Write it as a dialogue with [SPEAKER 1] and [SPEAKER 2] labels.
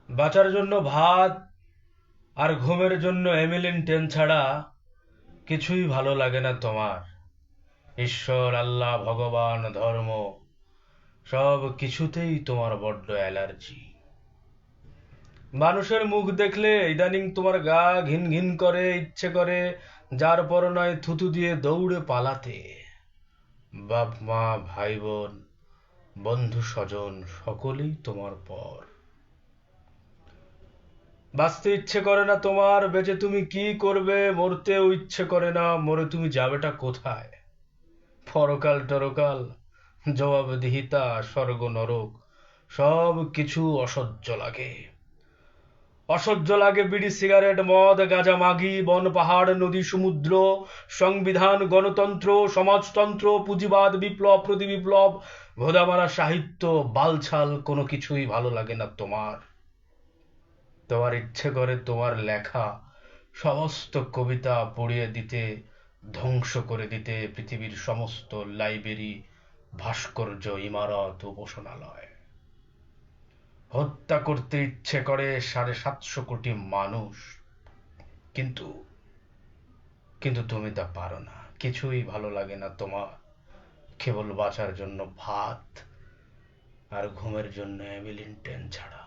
[SPEAKER 1] বাঁচার জন্য ভাত আর ঘুমের জন্য এমিলিন টেন ছাড়া কিছুই ভালো লাগে না তোমার। ঈশ্বর, আল্লাহ, ভগবান, ধর্ম সব কিছুতেই তোমার বড্ড অ্যালার্জি। মানুষের মুখ দেখলে ইদানিং তোমার গা ঘিন ঘিন করে, ইচ্ছে করে যার পর নয় থুতু দিয়ে দৌড়ে পালাতে। বাপ মা, ভাই বোন, বন্ধু স্বজন সকলেই তোমার পর। বাঁচতে ইচ্ছে করে না তোমার, বেঁচে তুমি কি করবে? মরতেও ইচ্ছে করে না, মরে তুমি যাবেটা কোথায়? পরকাল টরকাল, জবাবদিহিতা, স্বর্গ নরক সব কিছু অসহ্য লাগে। অসহ্য লাগে বিড়ি, সিগারেট, মদ, গাঁজা, মাগি, বন, পাহাড়, নদী, সমুদ্র, সংবিধান, গণতন্ত্র, সমাজতন্ত্র, পুঁজিবাদ, বিপ্লব, প্রতি বিপ্লব, ভোদামারা সাহিত্য, বালছাল কোনো কিছুই ভালো লাগে না তোমার। তোমার ইচ্ছে করে তোমার লেখা সমস্ত কবিতা পুড়িয়ে দিতে, ধ্বংস করে দিতে পৃথিবীর সমস্ত লাইব্রেরি, ভাস্কর্য, ইমারত, উপাসনালয়। হত্যা করতে ইচ্ছে করে 750 কোটি মানুষ, কিন্তু কিন্তু তুমি তা পারো না। কিছুই ভালো লাগে না তোমার, কেবল বাঁচার জন্য ভাত আর ঘুমের জন্য এমিলিন টেন ছাড়া।